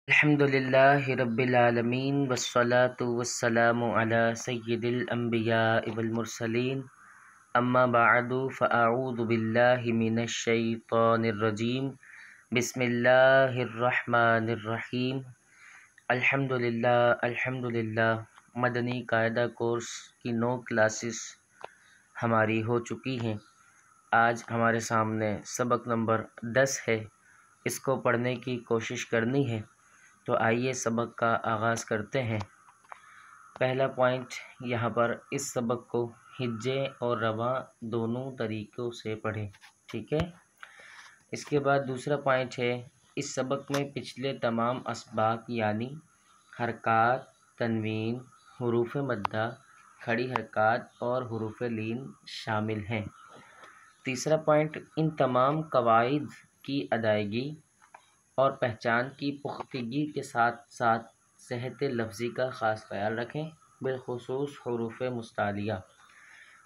الحمدللہ رب العالمین والصلاة والسلام علی سید الانبیاء والمرسلین اما بعد فاعوذ باللہ من الشیطان الرجیم بسم اللہ الرحمن الرحیم الحمدللہ مدنی قاعدہ کورس کی 9 کلاسز ہماری ہو چکی ہیں۔ آج ہمارے سامنے سبق نمبر 10 ہے، اس کو پڑھنے کی کوشش کرنی ہے۔ تو آئیے سبق کا آغاز کرتے ہیں۔ پہلا پوائنٹ یہاں پر اس سبق کو ہجے اور رواں دونوں طریقوں سے پڑھیں، ٹھیک ہے۔ اس کے بعد دوسرا پوائنٹ ہے، اس سبق میں پچھلے تمام اسباق یعنی حرکات، تنوین، حروف مدہ، کھڑی حرکات اور حروف لین شامل ہیں۔ تیسرا پوائنٹ، ان تمام قواعد کی ادائیگی اور پہچان کی پختگی کے ساتھ ساتھ صحت لفظی کا خاص خیال رکھیں، بالخصوص حروف مستعلیہ۔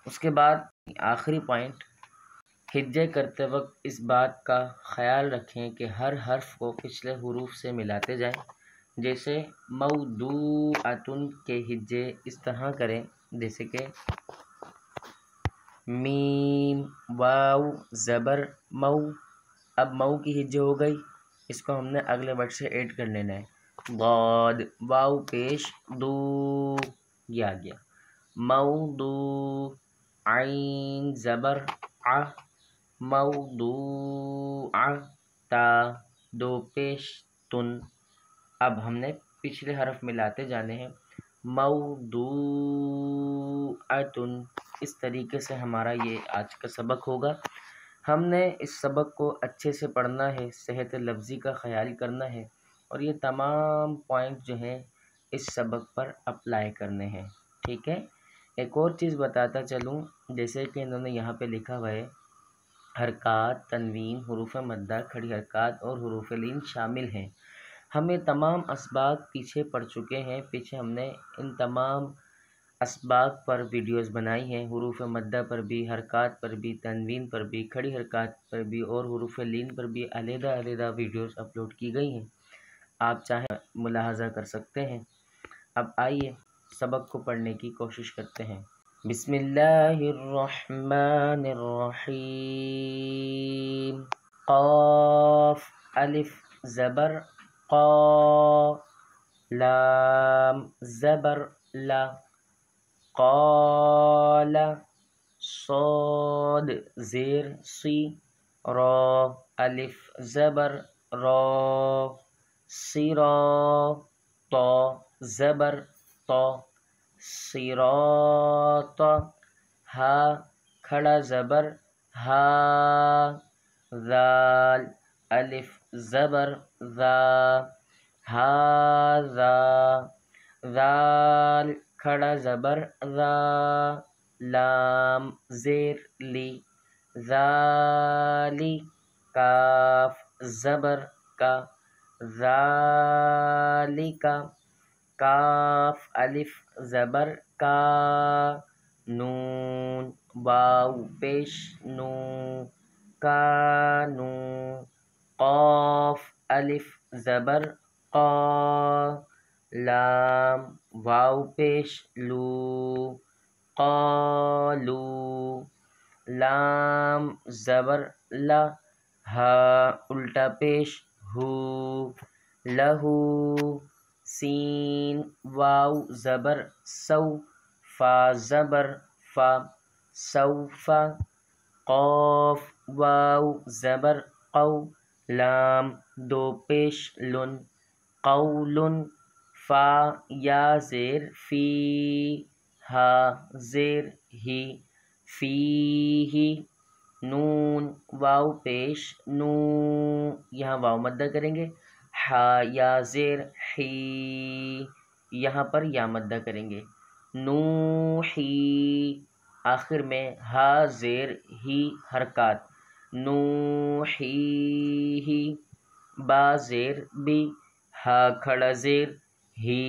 اس کے بعد آخری پوائنٹ، ہجے کرتے وقت اس بات کا خیال رکھیں کہ ہر حرف کو پچھلے حروف سے ملاتے جائیں، جیسے موضوعۃ کے ہجے اس طرح کریں جیسے کہ میم واو زبر مو۔ اب مو کی ہجے ہو گئی، اس کو ہم نے اگلے ورڈ سے ایڈ کر لینا ہے۔ ضاد واو پیش دو، یہ آ گیا۔ موضوع عین زبر ع، موضوع تا دو پیش تن۔ اب ہم نے پچھلے حرف ملاتے جانے ہیں، موضوعۃ۔ اس طریقے سے ہمارا یہ آج کا سبق ہوگا۔ ہم نے اس سبق کو اچھے سے پڑھنا ہے، صحت لفظی کا خیال کرنا ہے، اور یہ تمام پوائنٹ جو ہیں اس سبق پر اپلائی کرنے ہیں، ٹھیک ہے۔ ایک اور چیز بتاتا چلوں، جیسے کہ انہوں نے یہاں پہ لکھا ہوا ہے حرکات، تنوین، حروف مدہ، کھڑی حرکات اور حروف لین شامل ہیں۔ ہم یہ تمام اسباق پیچھے پڑھ چکے ہیں، پیچھے ہم نے ان تمام اسباق پر ویڈیوز بنائی ہیں، حروف مدہ پر بھی، حرکات پر بھی، تنوین پر بھی، کھڑی حرکات پر بھی اور حروف لین پر بھی علیحدہ ویڈیوز اپلوڈ کی گئی ہیں، آپ چاہیں ملاحظہ کر سکتے ہیں۔ اب آئیے سبق کو پڑھنے کی کوشش کرتے ہیں۔ بسم اللہ الرحمن الرحیم۔ قاف الف زبر قا، لام زبر لا، قال صاد زیر سی، را الف زبر را، صرا طا زبر طا، صراط ہا کھڑا زبر ہا، ذال الف زبر ذا، ہاذا ذال کھڑا زبر ذا، لام زیر لی، ذالی کاف زبر کا، ذالکا کاف الف زبر کا، نون واو پیش نو، کانو، قاف الف زبر قا، لام واو پیش لو، قالو، لام زبر لا، ہا الٹا پیش ہو، لہو، سین واو زبر سو، فا زبر فا، سوفا، قاف واو زبر قو، لام دو پیش لن، قول، فا یا زیر فی، ہا زیر ہی، فیہی، نون واو پیش نو، یہاں واو مدہ کریں گے، ہا یا زیر حی، یہاں پر یا مدہ کریں گے، نوحی، آخر میں ہا زیر ہی حرکات، نوحیہی، با زیر بی، ہا کھڑا زیر ہی،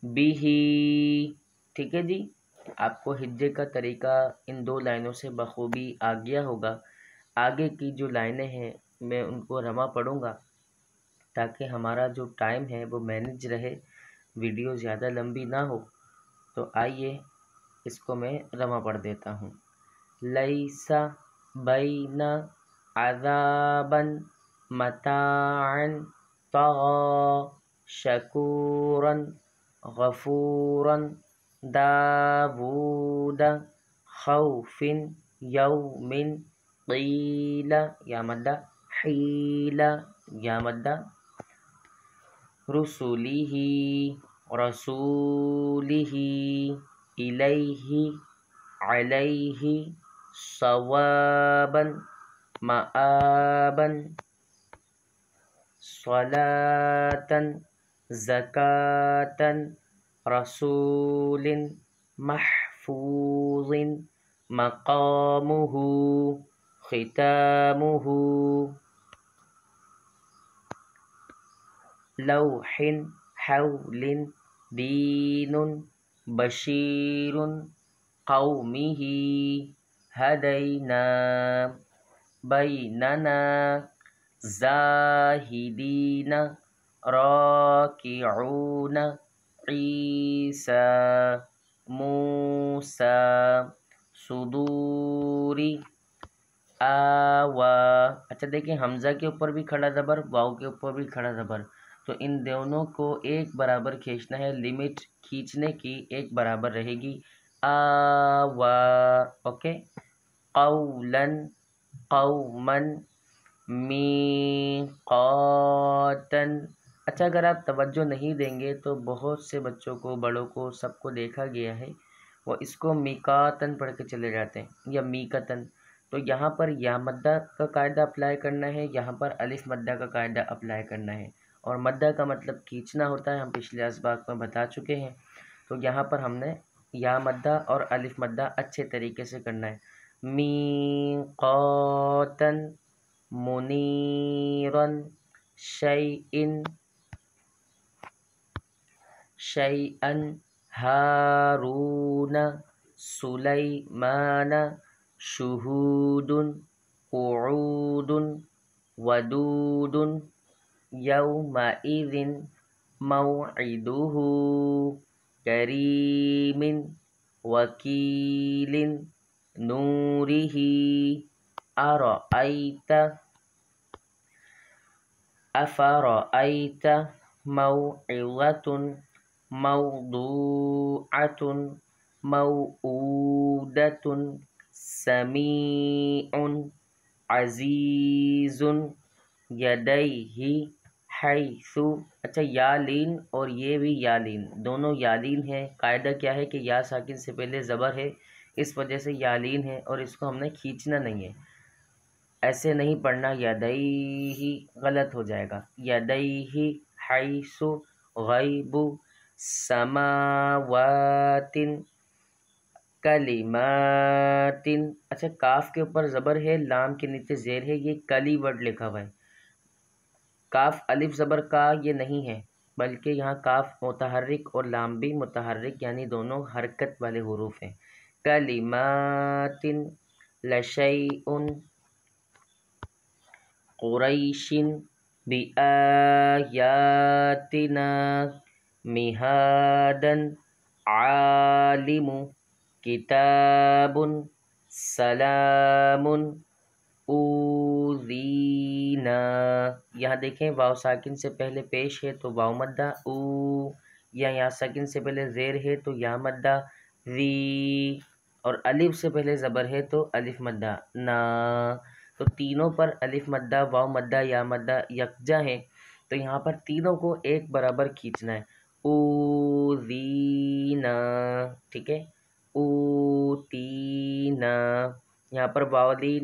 بیہی، ٹھیک ہے جی۔ آپ کو ہجے کا طریقہ ان 2 لائنوں سے بخوبی آ گیا ہوگا۔ آگے کی جو لائنیں ہیں میں ان کو رواں پڑھوں گا تاکہ ہمارا جو ٹائم ہے وہ مینیج رہے، ویڈیو زیادہ لمبی نہ ہو۔ تو آئیے اس کو میں رواں پڑھ دیتا ہوں۔ لیسا بین عذابا متاعا طغى شکورا غفورا داود خوف یوم قیل یا مدہ حیل یا مدہ رسولہ رسولہ الیہ علیہ صوابا مآبا صلاة زکاة رسول محفوظ مقامہ ختامہ لوح حول دین بشیر قومہ ہدینا بیننا زاہدین راکعون عیسیٰ موسیٰ صدوری آوا۔ اچھا دیکھیں، حمزہ کے اوپر بھی کھڑا زبر، واؤ کے اوپر بھی کھڑا زبر، تو ان دونوں کو ایک برابر کھینچنا ہے۔ لمٹ کھینچنے کی ایک برابر رہے گی، آوا، اوکے۔ قولاً قوماً میقاتاً۔ اچھا اگر آپ توجہ نہیں دیں گے تو بہت سے بچوں کو، بڑوں کو، سب کو دیکھا گیا ہے وہ اس کو میقاتاً پڑھ کے چلے جاتے ہیں یا میقاتاً۔ تو یہاں پر یا مدہ کا قاعدہ اپلائی کرنا ہے، یہاں پر الف مدہ کا قاعدہ اپلائی کرنا ہے، اور مدہ کا مطلب کھینچنا ہوتا ہے، ہم پچھلے اسباق میں بتا چکے ہیں۔ تو یہاں پر ہم نے یا مدہ اور الف مدہ اچھے طریقے سے کرنا ہے۔ میقاتاً منیراً شیئاً ہارون سلیمان شہود قعود ودود یومئذ موعدہ کریم وکیل نورہ افرأیت موعظۃ موضوعۃ موعودۃ سمیع عزیز یدیہ حیث۔ اچھا یا لین اور یہ بھی یا لین، دونوں یا لین ہیں۔ قاعدہ کیا ہے کہ یا ساکن سے پہلے زبر ہے، اس وجہ سے یا لین ہے اور اس کو ہم نے کھینچنا نہیں ہے، ایسے نہیں پڑھنا، یدیہ غلط ہو جائے گا۔ یدیہ حیث غیب سماوات کلمات۔ اچھا کاف کے اوپر زبر ہے، لام کے نیچے زیر ہے، یہ کلی ورڈ لکھا ہوا ہے۔ کاف الف زبر کا یہ نہیں ہے، بلکہ یہاں کاف متحرک اور لام بھی متحرک، یعنی دونوں حرکت والے حروف ہیں۔ کلمات لشیء قریش بآیاتنا مہادا عالم کتاب سلام اوذینا۔ یہاں دیکھیں واو ساکن سے پہلے پیش ہے تو واو مدہ او، یا یہاں ساکن سے پہلے زیر ہے تو یا مدہ ذی، اور الف سے پہلے زبر ہے تو الف مدہ نا۔ تو تینوں پر الف مدہ، واو مدہ، یا مدہ یکجا ہیں، تو یہاں پر تینوں کو ایک برابر کھینچنا ہے۔ اوذینا، ٹھیک ہے، اوتینا۔ یہاں پر واولین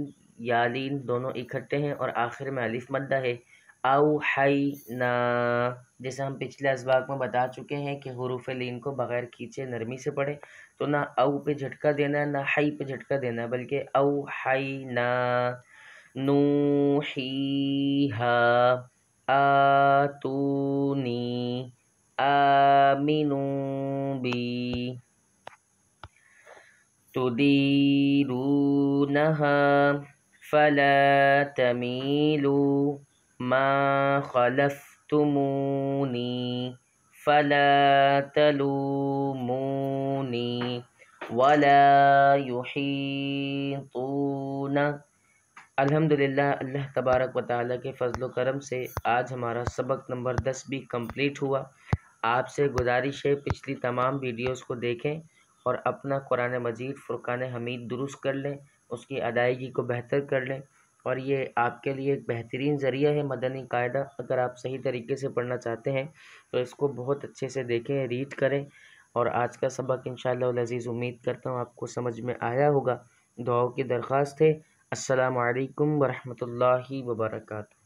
یالین دونوں اکٹھے ہیں اور آخر میں الف مدہ ہے۔ اوحینا، جیسے ہم پچھلے اسباق میں بتا چکے ہیں کہ حروف لین کو بغیر کھینچے نرمی سے پڑھے، تو نہ او پہ جھٹکا دینا ہے نہ حی پہ جھٹکا دینا ہے، بلکہ اوحینا نوحیہا آتونی آمنوا بی تدیرونہا فلا تمیلوا ما خلفتم لُومْتُمُونِي فَلَا تَلُومُونِي وَلَا يُحِيطُونَ۔ الحمدللہ اللہ تبارک و تعالیٰ کے فضل و کرم سے آج ہمارا سبق نمبر 10 بھی کمپلیٹ ہوا۔ آپ سے گزارش ہے پچھلی تمام ویڈیوز کو دیکھیں اور اپنا قرآن مجید فرقان حمید درست کر لیں، اس کی ادائیگی کو بہتر کر لیں، اور یہ آپ کے لیے ایک بہترین ذریعہ ہے مدنی قاعدہ۔ اگر آپ صحیح طریقے سے پڑھنا چاہتے ہیں تو اس کو بہت اچھے سے دیکھیں، ریڈ کریں، اور آج کا سبق انشاءاللہ العزیز امید کرتا ہوں آپ کو سمجھ میں آیا ہوگا۔ دعاؤں کی درخواست ہے۔ السلام علیکم ورحمۃ اللہ وبرکاتہ۔